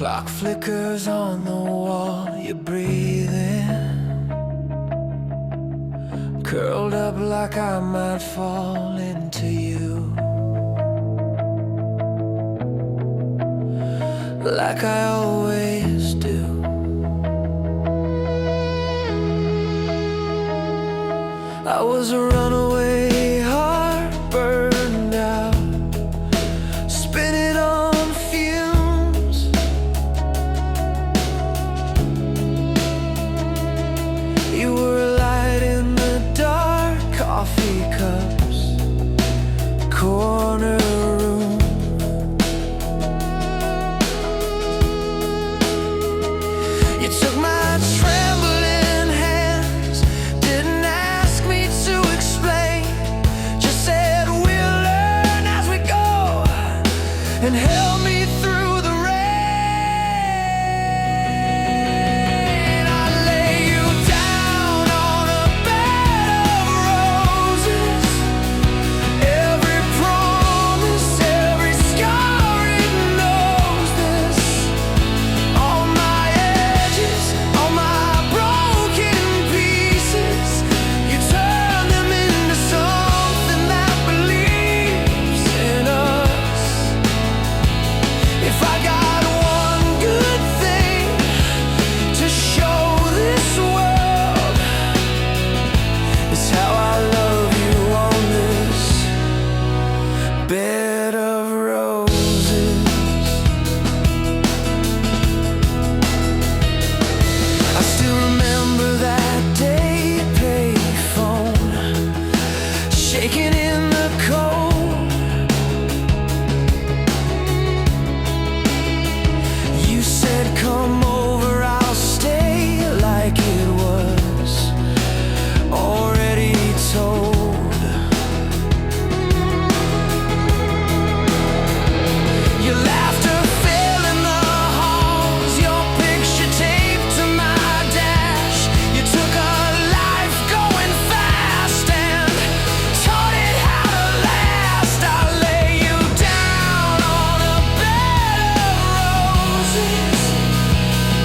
Clock flickers on the wall, you're breathing, curled up like I might fall into you, like I always do. I was a runaway heart, burned out, spinning on fumes. You were a light in the dark, coffee cups, corner room. You took my trembling hands, didn't ask me to explain, just said we'll learn as we go, and held me through the rain. I lay you down on a bed of roses, every promise, every scar, it knows this. All my edges, all my broken pieces, you turn them into something that believes in us. If I got one good thing to show this world, it's how I love you on this bed of roses. I still remember that day, payphone, shaking in the cold. You said come over, I'll stay, like it was already told. Your laughter fell in the halls, your picture taped to my dash. You took a life going fast and taught it how to last. I lay you down on a bed of roses,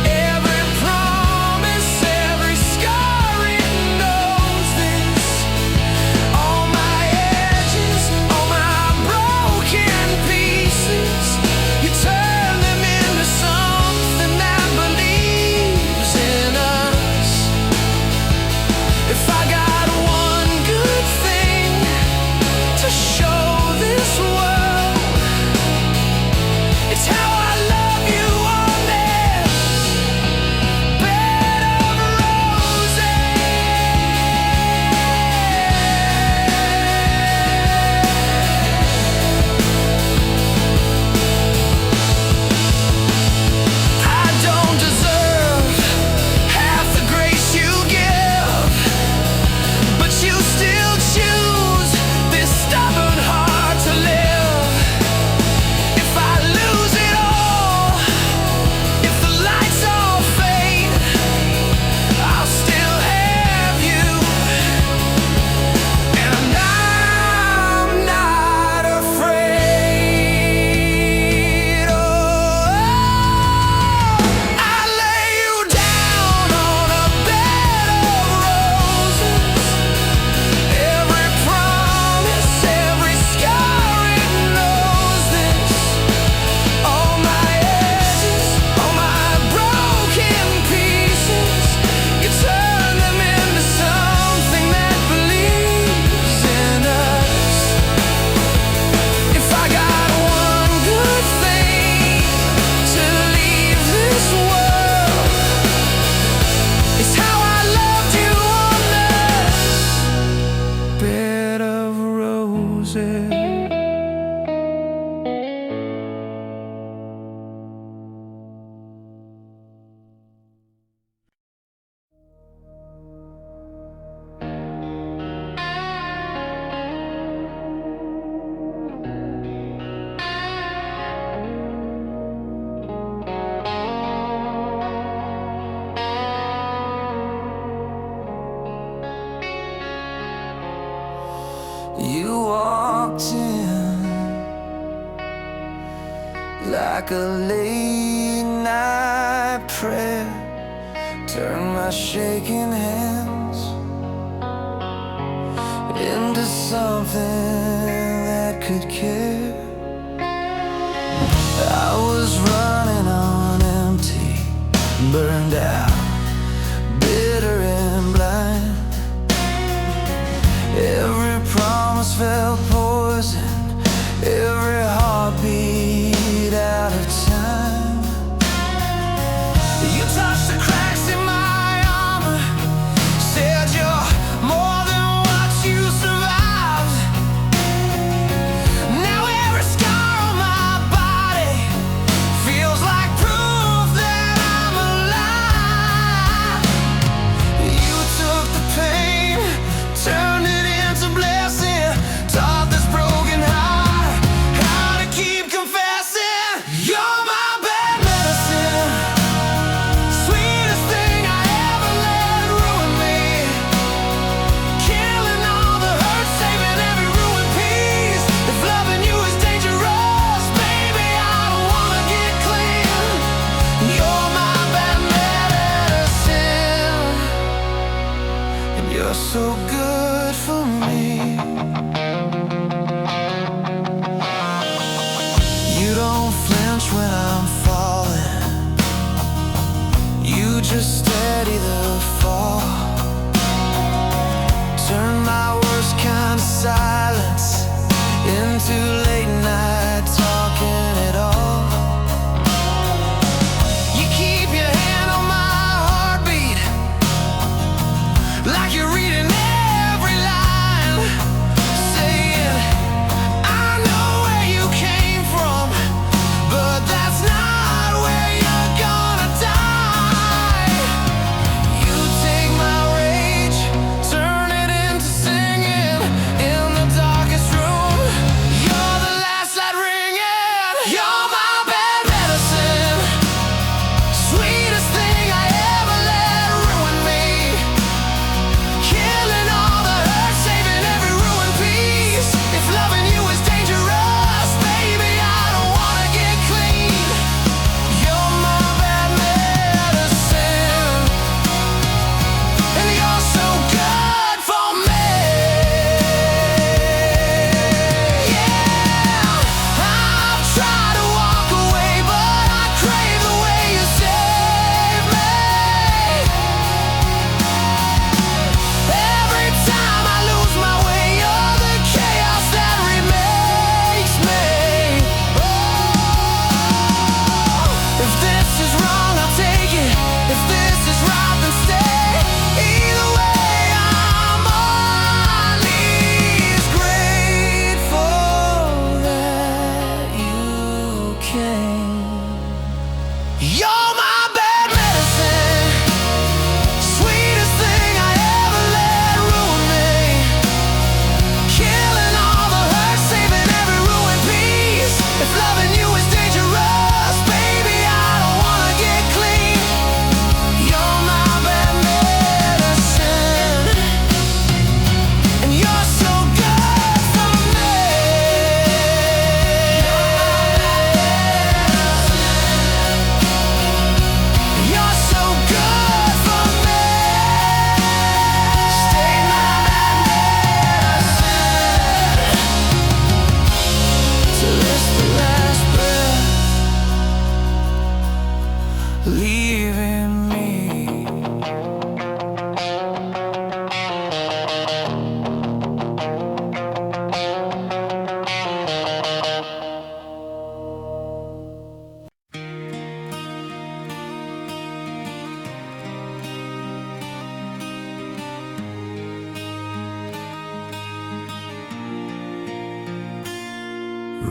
every promise, every scar, it knows this. All my edges, all my broken pieces, you turn them into something that believes in us. If I got one good thing to show this world, it's how I love you on this bed of roses. I don't deserve half the grace you give, but you still choose this stubborn heart to live. If I lose it all, if the lights all fade, I'll still have you, and I'm not afraid. Oh, I lay you down on a bed of roses, every promise, every scar, it knows this. All my edges, all my broken pieces, you turn them into something that believes in us. If I got one good thing to leave this world, it's how I loved you on this bed of roses. You walked in like a late night prayer, turn my shaking hands into something that could care. I was running on empty, burned out, bitter and blind. Every promise felt poison, every heartbeat out of time. You touched the cracks in my armor, said you're more than what you survived. Now every scar on my body feels like proof that I'm alive. You took the pain, turned it into blessing, taught this broken heart how to keep confessing. You're my bad medicine, sweetest thing I ever let ruin me, killing all the hurt, saving every ruined piece. If loving you is dangerous, baby, I don't wanna get clean. You're my bad medicine, and you're so good for me. You don't flinch when I'm falling, you just steady the fall. Turn my worst kind of silence into late night talking it all. You keep your hand on my heartbeat, like you're reading every line, saying, I know where you came from, but that's not where you're gonna die. You take my rage, turn it into singing in the darkest room. You're the last light ringing. You're my bad medicine, sweetest thing I ever let ruin me, killing all the hurt, saving every ruined piece. If loving you is dangerous, baby, I don't wanna get clean. You're my bad medicine, and you're so good for me. Yeah, I've tried to walk away, but I crave the way you save me. Every time I lose my way, you're the chaos that remakes me. Oh, if this is wrong, I'll take it. If this is right, then stay. Either way, I'm on knees, grateful that you came. You're my bad medicine, sweetest thing I ever let ruin me, killing all the hurt, saving every ruined piece. If loving you is dangerous, baby, I don't wanna get clean. You're my bad medicine, and you're so good for me. You're so good for me. Stay my bad medicine till it's the last breath leaving me.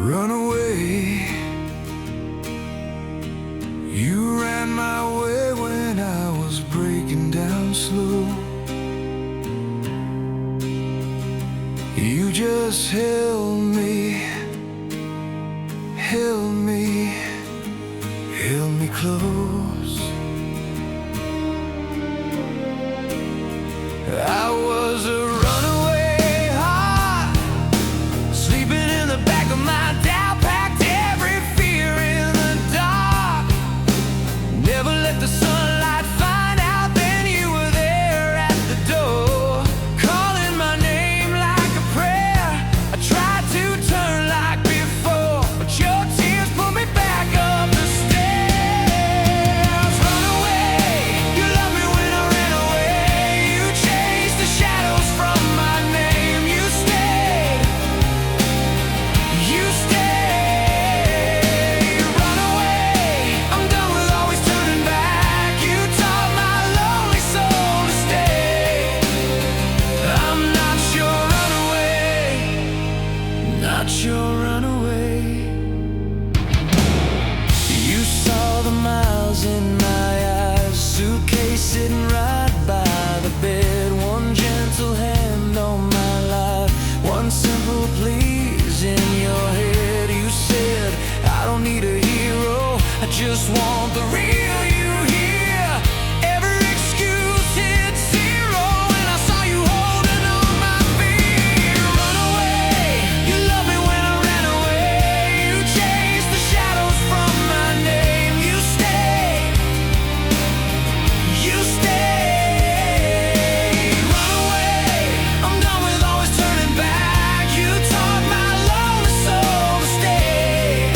Run away. You ran my way when I was breaking down slow. You just held me, held me, held me close. I was a runaway heart, sleeping in the back of my doubt, packed every fear in the dark. Never let the sun just want the real you here. Every excuse hit zero when I saw you holding on my feet. Run away, you love me when I ran away. You chased the shadows from my name. You stay, you stay. Run away, I'm done with always turning back. You taught my lonely soul to stay.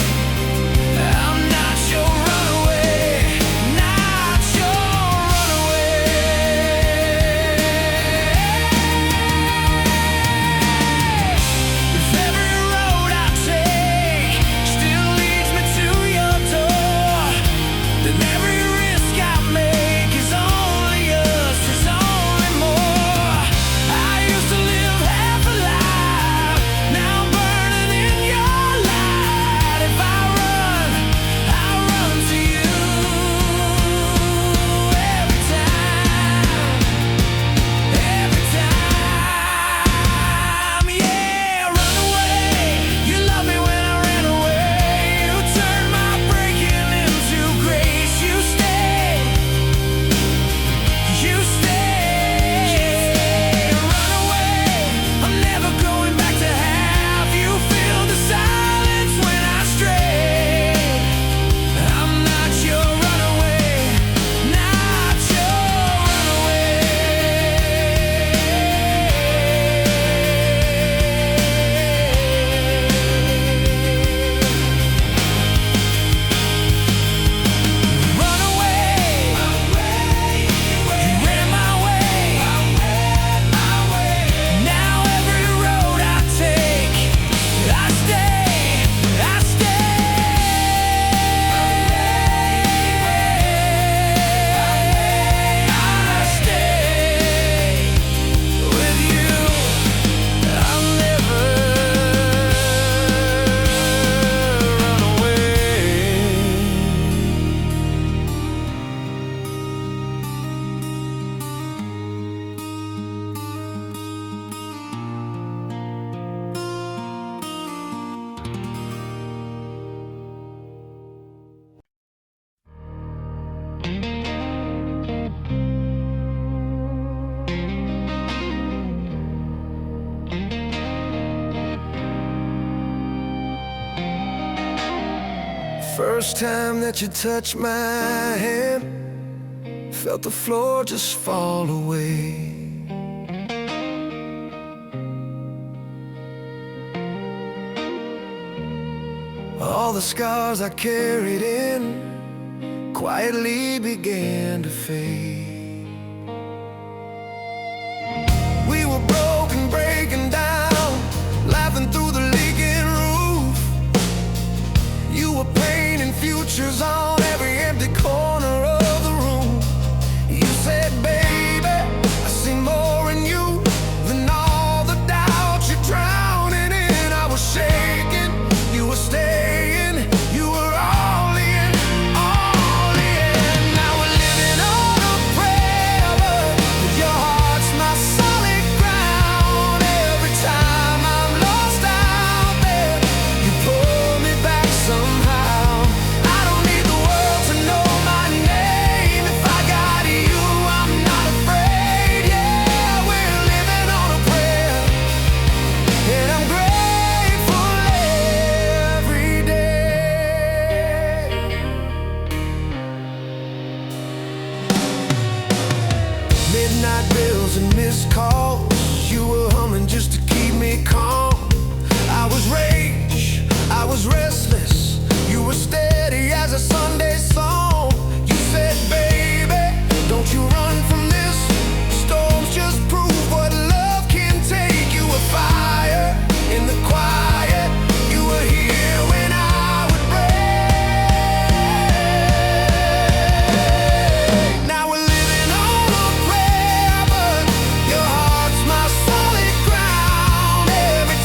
I'm not your runaway, not your runaway. If every road I take still leads me to your door, then every risk I make is only us, it's only more. I used to live half alive, now I'm burning in your light. If I run to you every time, yeah. Run away, you love me when I ran away. You turned my breaking into grace. You stay, you stay. Run away, I'm never going back to have you feel the silence when I stray. I'm not your runaway, not your runaway. Run away, you ran my way. Now every road I take, I stay, I stay with you. I'll never run away. First time that you touched my hand, felt the floor just fall away. All the scars I carried in quietly began to fade. We were broken, breaking down, laughing through the leaking roof. You were painting futures on every empty corner of the room. You said, baby, I see more in you than all the doubt you're drowning in. I was shaking, you were staying, you were all in, all in. Now we're living on a prayer, but your heart's my solid ground. Every time I'm lost out there, you pull me back somehow. I don't need the world to know my name. If I got you, I'm not afraid. Yeah, we're living on a prayer, and I'm grateful every day. Midnight bills and missed calls, you were humming just to keep me calm. I was rage, I was restless, you were steady as a Sunday song. You said, baby, don't you run from this, storms just prove what love can take. You were fire in the quiet, you were here when I would break. Now we're living on a prayer, but your heart's my solid ground. Every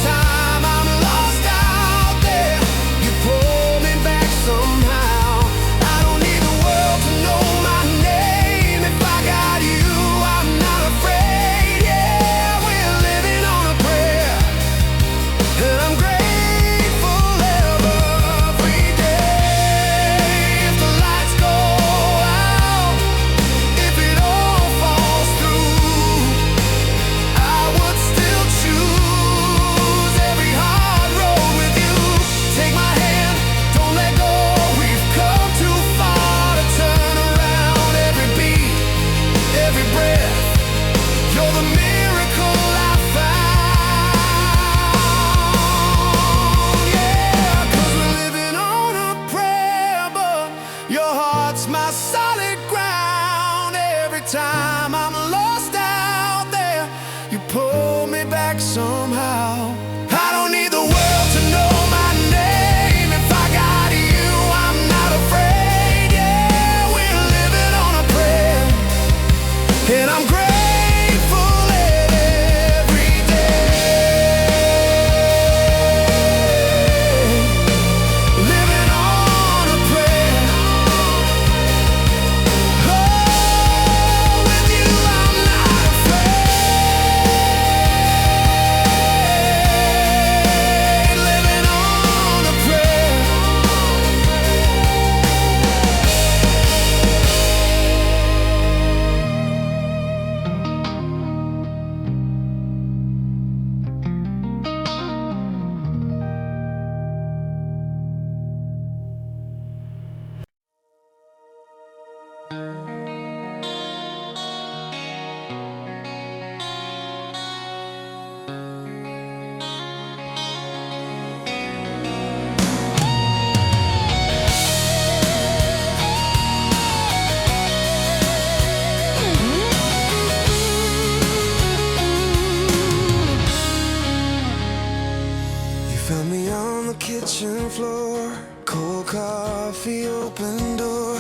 Found me on the kitchen floor, cold coffee, open door.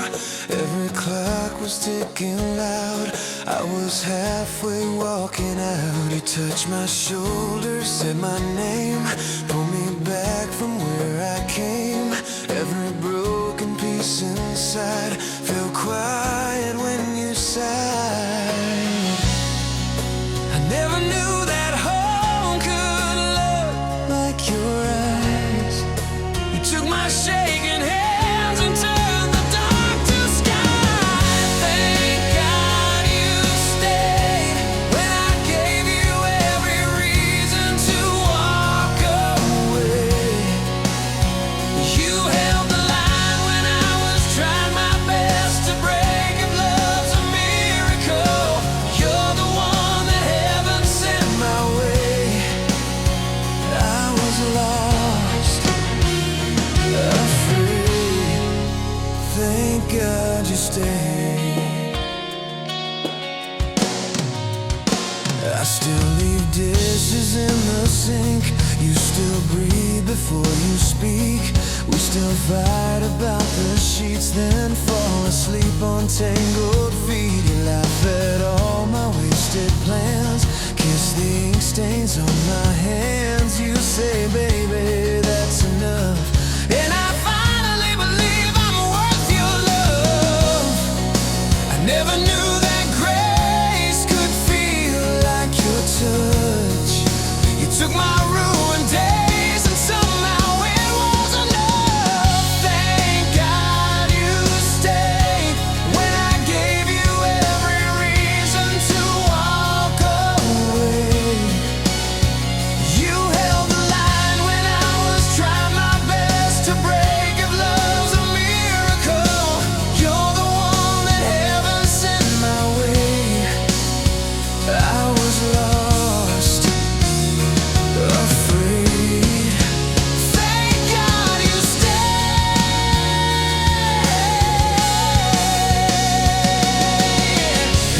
Every clock was ticking loud. I was halfway walking out. You touched my shoulder, said my name, pulled me back from where I came. Every broken piece inside felt quiet when you sighed. I never knew that home could look like your eyes. You took my shaking hands and turned the dark to sky. Thank God you stayed when I gave you every reason to walk away. You held the line when I was trying my best to break. If love's a miracle, you're the one that heaven sent my way. I was lost, afraid. Thank God you stayed. I still leave dishes in the sink. You still breathe before you speak. We still fight about the sheets, then fall asleep on tangled feet. You laugh at all my wasted plans, kiss the ink stains on my hands. You say, baby, that's enough, and I finally believe I'm worth your love. I never knew that grace could feel like your touch. You took my ruined days and somehow it was enough. Thank God you stayed when I gave you every reason to walk away. You held the line when I was trying my best to break. If love's a miracle, you're the one that heaven sent my way. I was lost, afraid. Thank God you stayed.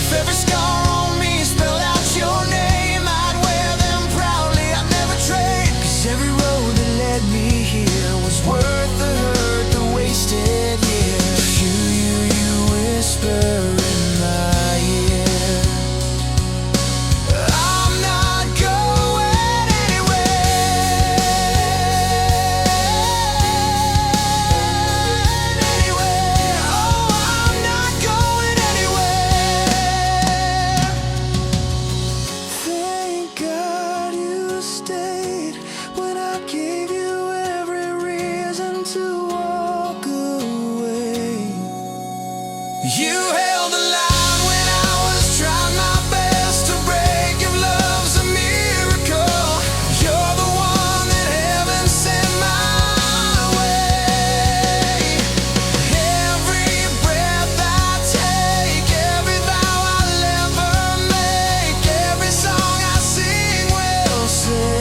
If every scar on me spelled out your name, I'd wear them proudly, I'd never trade. 'Cause every road that led me here was worth the hurt, the wasted years. You whisper in my ear, I'm not going anywhere. Oh, I'm not going anywhere. Thank God you stayed when I gave you every reason to walk away. You held the line when I was trying my best to break. If love's a miracle, you're the one that heaven sent my way. Every breath I take, every vow I'll ever make, every song I sing will say,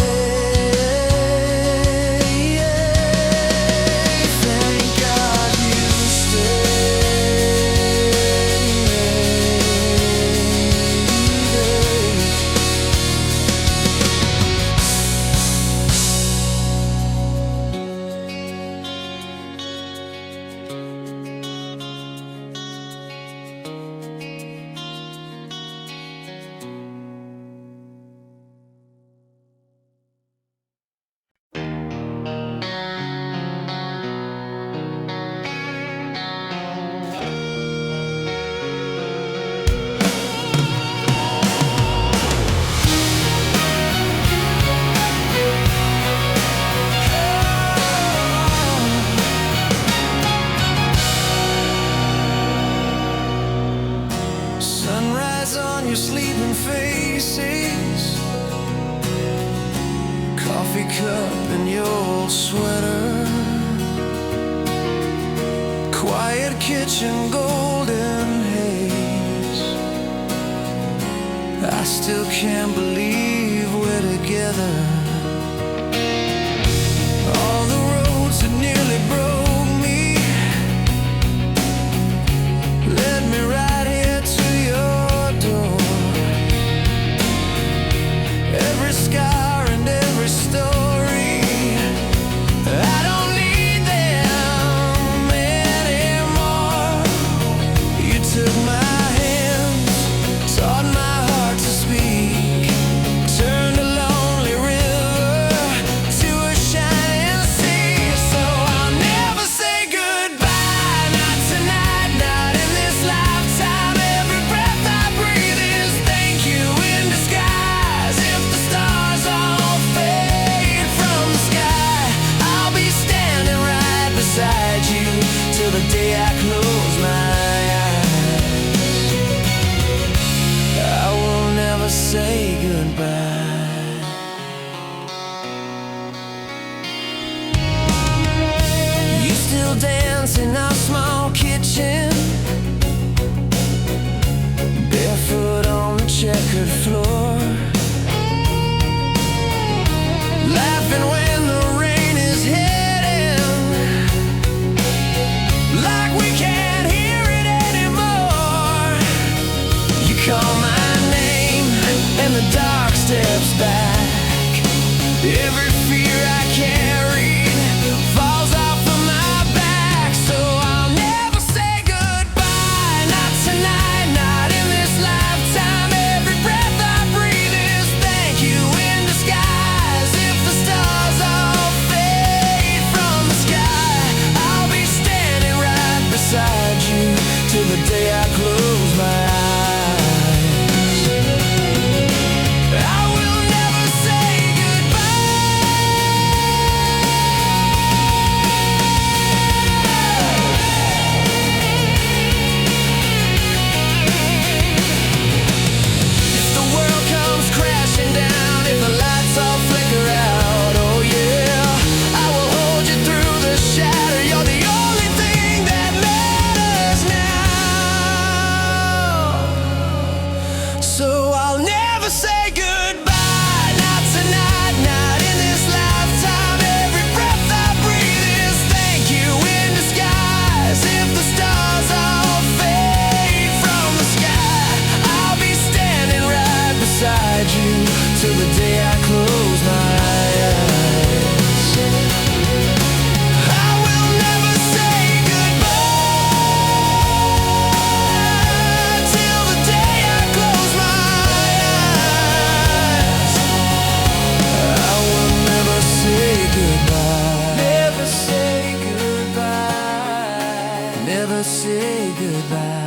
thank God you stayed. Sunrise on your sleeping faces, coffee cup in your old sweater, quiet kitchen golden still can't believe we're together. All the roads that nearly broke me led me right here to your door. Every scar and every story, I don't need them anymore. You took my taught my heart to speak, turned a lonely river to a shining sea. So I'll never say goodbye, not tonight, not in this lifetime. Every breath I breathe is thank you in disguise. If the stars all fade from the sky, I'll be standing right beside you till the day I close my say goodbye. You still dance in our small kitchen, barefoot on the checkered floor, laughing when the rain is hitting, like we can't hear it anymore. You call my name and the dark steps back. Every fear I carried falls off of my back. So I'll never say goodbye, not tonight, not in this lifetime. Every breath I breathe is thank you in disguise. If the stars all fade from the sky, I'll be standing right beside you till the day I close my eyes. So I'll never say goodbye, not tonight, not in this lifetime. Every breath I breathe is thank you in disguise. If the stars all fade from the sky, I'll be standing right beside you till the day I close my eyes. I will never say goodbye till the day I close my eyes. I will never say goodbye. Never say goodbye. Never say goodbye.